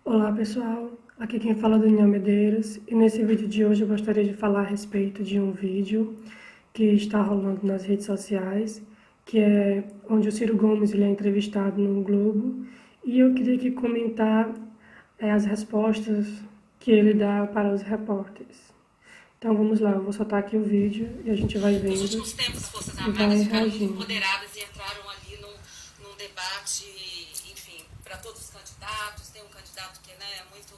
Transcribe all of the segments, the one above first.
Olá pessoal, aqui quem fala é Daniel Medeiros e nesse vídeo de hoje eu gostaria de falar a respeito de um vídeo que está rolando nas redes sociais, que é onde o Ciro Gomes ele é entrevistado no Globo e eu queria aqui comentar as respostas que ele dá para os repórteres. Então vamos lá, eu vou soltar aqui o vídeo e a gente vai Nos vendo últimos tempos, as Forças e vai Armadas ficaram muito reagindo. empoderadas e entraram ali num debate, enfim, para todos os candidatos. Tem um candidato que é muito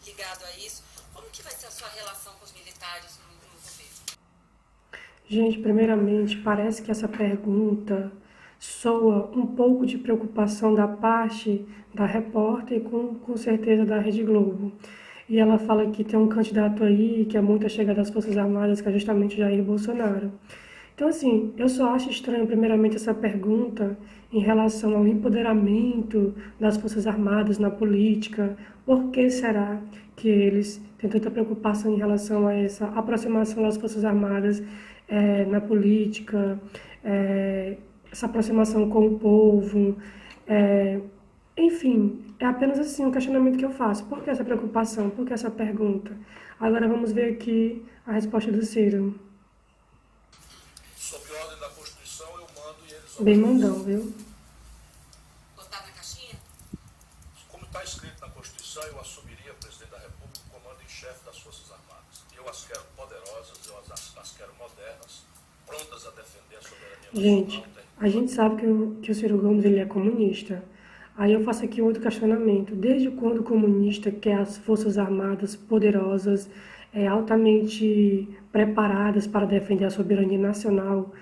ligado a isso. Como que vai ser a sua relação com os militares no governo? Gente, primeiramente, parece que essa pergunta soa um pouco de preocupação da parte da repórter e com certeza da Rede Globo. E ela fala que tem um candidato aí que é muito chegada às Forças Armadas, que é justamente Jair Bolsonaro. Então, assim, eu só acho estranho, primeiramente, essa pergunta em relação ao empoderamento das Forças Armadas na política. Por que será que eles têm tanta preocupação em relação a essa aproximação das Forças Armadas na política, essa aproximação com o povo? eh, Enfim, é apenas assim um questionamento que eu faço. Por que essa preocupação? Por que essa pergunta? Agora vamos ver aqui a resposta do Ciro. Sob ordem da Constituição, eu mando e eles Bem obedecem. mandão, viu? Botar na caixinha? Como está escrito na Constituição, eu assumiria, presidente da República, o comando em chefe das Forças Armadas. Eu as quero poderosas, eu as quero modernas, prontas a defender a soberania Gente, nacional. a gente sabe que o Ciro Gomes ele é comunista. Aí eu faço aqui outro questionamento. Desde quando o comunista quer as Forças Armadas poderosas, altamente preparadas para defender a soberania nacional?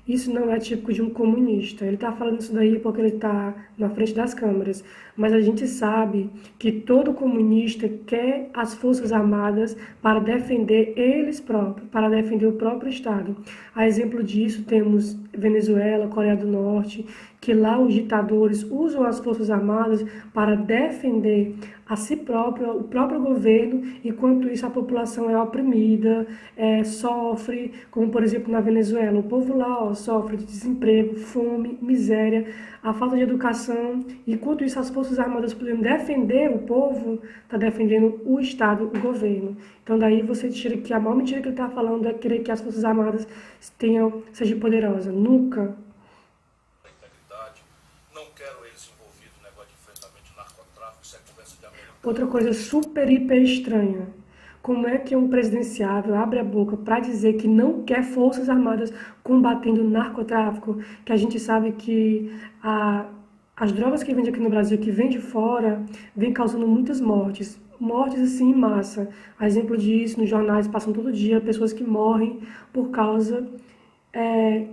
Isso não é típico de um comunista. Ele está falando isso daí porque ele está na frente das câmeras. Mas a gente sabe que todo comunista quer as Forças Armadas para defender eles próprios, para defender o próprio Estado. A exemplo disso, temos Venezuela, Coreia do Norte, que lá os ditadores usam as Forças Armadas para defender a si próprio, o próprio governo, enquanto isso a população é oprimida, sofre, como por exemplo na Venezuela, o povo lá sofre de desemprego, fome, miséria, a falta de educação, enquanto isso as Forças Armadas podendo defender o povo, está defendendo o Estado, o governo. Então daí você tira que a maior mentira que ele está falando é querer que as Forças Armadas sejam poderosas. Nunca. Integridade. Não quero eles envolvidos no negócio de enfrentamento de narcotráfico, isso é conversa de americano. Outra coisa super, hiper estranha. Como é que um presidenciável abre a boca para dizer que não quer Forças Armadas combatendo o narcotráfico, que a gente sabe que as drogas que vendem aqui no Brasil, que vem de fora, vem causando muitas mortes. Mortes assim em massa. A exemplo disso, nos jornais passam todo dia pessoas que morrem por causa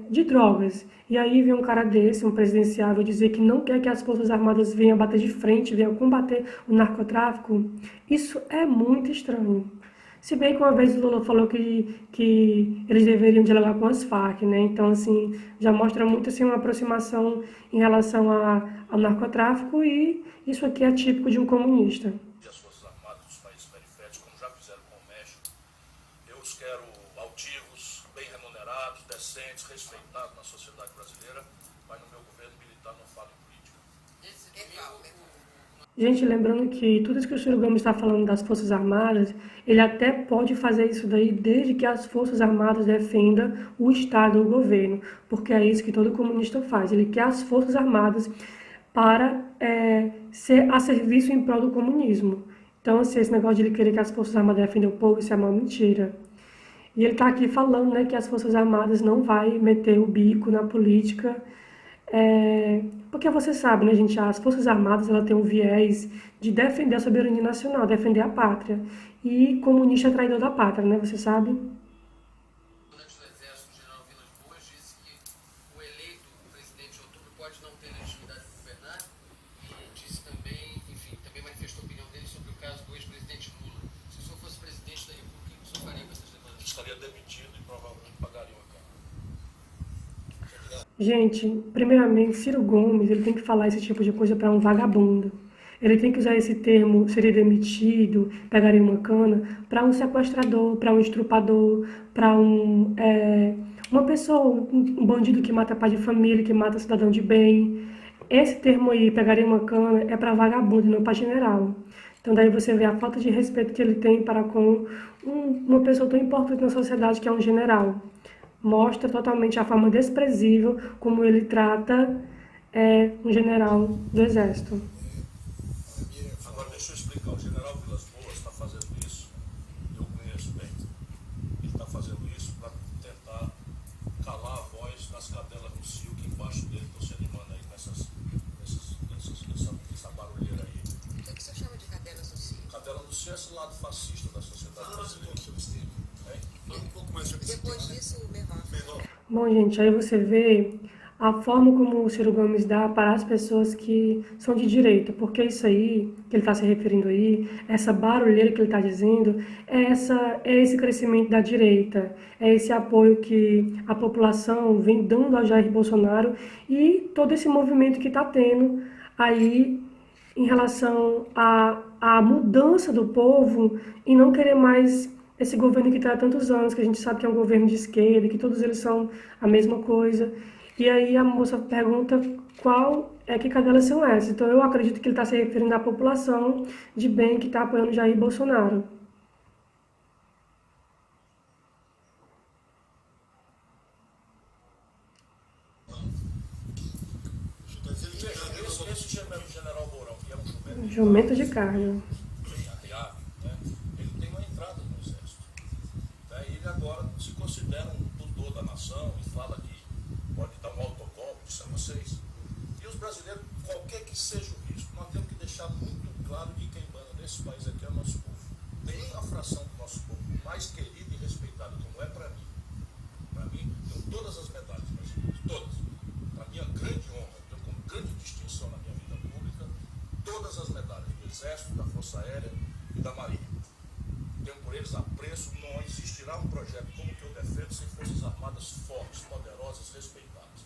de drogas. E aí vem um cara desse, um presidenciável, dizer que não quer que as Forças Armadas venham bater de frente, venham combater o narcotráfico. Isso é muito estranho. Se bem que uma vez o Lula falou que eles deveriam dialogar com as Farc, né? Então, assim, já mostra muito assim, uma aproximação em relação ao narcotráfico e isso aqui é típico de um comunista. E as Forças Armadas dos países periféricos, como já fizeram com o México, eu os quero altivos, bem remunerados, decentes, respeitados na sociedade brasileira, mas no meu governo militar não falo em política. Gente, lembrando que tudo isso que o Ciro Gomes está falando das Forças Armadas, ele até pode fazer isso daí desde que as Forças Armadas defendam o Estado, o governo, porque é isso que todo comunista faz. Ele quer as Forças Armadas para ser a serviço em prol do comunismo. Então, assim, esse negócio de ele querer que as Forças Armadas defendam o povo, isso é uma mentira. E ele está aqui falando, né, que as Forças Armadas não vai meter o bico na política, porque você sabe, né, gente, as Forças Armadas ela tem um viés de defender a soberania nacional, defender a pátria. E comunista é traidor da pátria, né, você sabe? Comandante do Exército, o general Vilas Boas, disse que o eleito presidente de outubro pode não ter legitimidade de governar e disse também, enfim, também manifestou a opinião dele sobre o caso do ex-presidente Lula. Se o senhor fosse presidente da República, o que o senhor faria com essas declarações? Estaria demitido e provavelmente pagaria uma cana. Gente, primeiramente, Ciro Gomes, ele tem que falar esse tipo de coisa para um vagabundo. Ele tem que usar esse termo, seria demitido, pegaria uma cana, para um sequestrador, para um estrupador, para uma pessoa, um bandido que mata pai de família, que mata cidadão de bem. Esse termo aí, pegaria uma cana, é para vagabundo, não para general. Então daí você vê a falta de respeito que ele tem para com uma pessoa tão importante na sociedade que é um general. Mostra totalmente a forma desprezível como ele trata um general do Exército. Agora deixa eu explicar, o general Vilas Boas está fazendo isso, eu conheço bem. Ele está fazendo isso para tentar calar a voz das cadelas do cio que embaixo dele estão se animando aí com essa barulheira aí. O que você chama de cadelas do cio? Cadela do cio é esse lado fascista da sociedade brasileira. Fala um pouco mais sobre esse tema, Depois né? disso, o Merval. Bom, gente, aí você vê a forma como o Ciro Gomes dá para as pessoas que são de direita, porque isso aí, que ele está se referindo aí, essa barulheira que ele está dizendo, é esse crescimento da direita, é esse apoio que a população vem dando ao Jair Bolsonaro e todo esse movimento que está tendo aí em relação à mudança do povo e não querer mais esse governo que está há tantos anos, que a gente sabe que é um governo de esquerda, que todos eles são a mesma coisa. E aí a moça pergunta que cadelas são essas. Então eu acredito que ele está se referindo à população de bem que está apoiando Jair Bolsonaro. Esse general Mourão, que é um jumento Jumento de carne. bem arriado, né? Ele tem uma entrada no exército. Né? E ele agora se considera um tutor da nação e fala que pode dar um autogolpe, disse a vocês. E os brasileiros, qualquer que seja o risco, nós temos que deixar muito claro que quem manda nesse país aqui é o nosso povo. Nenhuma fração do nosso povo mais querida e respeitada como é para mim. Para mim, tenho todas as medalhas brasileiras, todas. Para minha grande honra, tenho com grande distinção na minha vida pública, todas as medalhas do Exército, da Força Aérea e da Marinha. Tenho por eles apreço, não existirá um projeto como o que eu defendo sem Forças Armadas fortes, poderosas, respeitadas.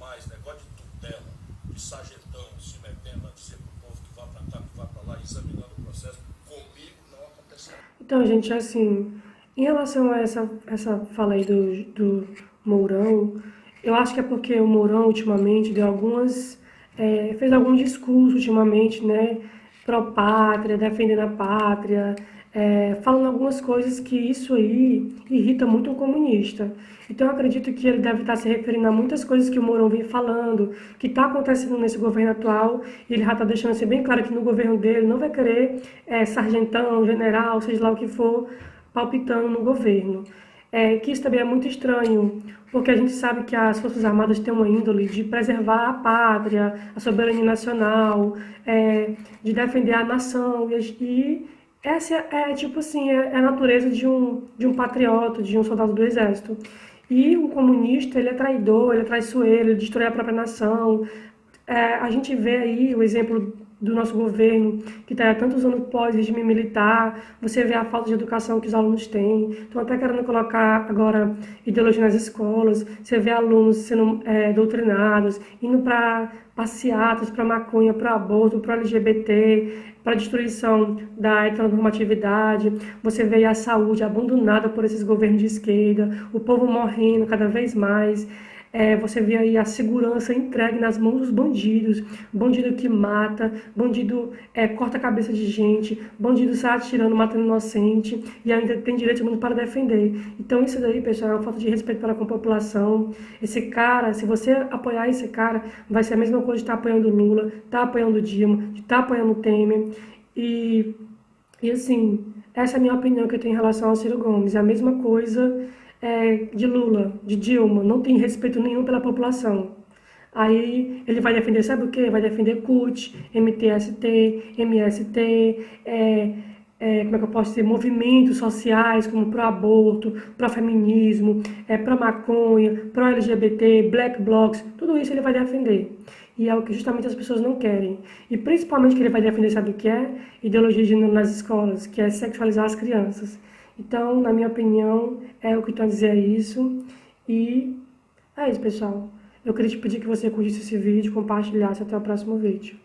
Mas negócio de tutela, de sargentão se metendo a dizer para o povo que vá para cá, que vá para lá, examinando o processo, comigo não acontecerá. Então, gente, assim, em relação a essa fala aí do Mourão, eu acho que é porque o Mourão ultimamente fez alguns discursos ultimamente, né, pró-pátria, defendendo a pátria, falando algumas coisas que isso aí irrita muito um comunista. Então eu acredito que ele deve estar se referindo a muitas coisas que o Mourão vem falando, que está acontecendo nesse governo atual, e ele já está deixando assim bem claro que no governo dele não vai querer sargentão, general, seja lá o que for, palpitando no governo. Que isso também é muito estranho, porque a gente sabe que as Forças Armadas têm uma índole de preservar a pátria, a soberania nacional, de defender a nação, e essa tipo assim, é a natureza de um patriota, de um soldado do exército. E um comunista, ele é traidor, ele é traiçoeiro, ele destrói a própria nação. A gente vê aí o exemplo do nosso governo, que está há tantos anos pós-regime militar, você vê a falta de educação que os alunos têm, estão até querendo colocar agora ideologia nas escolas, você vê alunos sendo doutrinados, indo para passeatas, para maconha, para aborto, para LGBT, para destruição da heteronormatividade, você vê a saúde abandonada por esses governos de esquerda, o povo morrendo cada vez mais. Você vê aí a segurança entregue nas mãos dos bandidos, bandido que mata, bandido corta a cabeça de gente, bandido sai atirando, matando inocente e ainda tem direito mundo para defender. Então isso daí, pessoal, é uma falta de respeito para com a população. Esse cara, se você apoiar esse cara, vai ser a mesma coisa de estar apoiando o Lula, estar apoiando o Dilma, de estar apoiando o Temer. E assim, essa é a minha opinião que eu tenho em relação ao Ciro Gomes. É a mesma coisa de Lula, de Dilma, não tem respeito nenhum pela população. Aí ele vai defender, sabe o quê? Vai defender CUT, MTST, MST, como é que eu posso dizer, movimentos sociais como pró-aborto, pró-feminismo, pró-maconha, pró-LGBT, black blocs, tudo isso ele vai defender. E é o que justamente as pessoas não querem. E principalmente que ele vai defender, sabe o que é? Ideologia de gênero nas escolas, que é sexualizar as crianças. Então, na minha opinião, o que eu tenho a dizer é isso. E é isso, pessoal. Eu queria te pedir que você curtisse esse vídeo, compartilhasse. Até o próximo vídeo.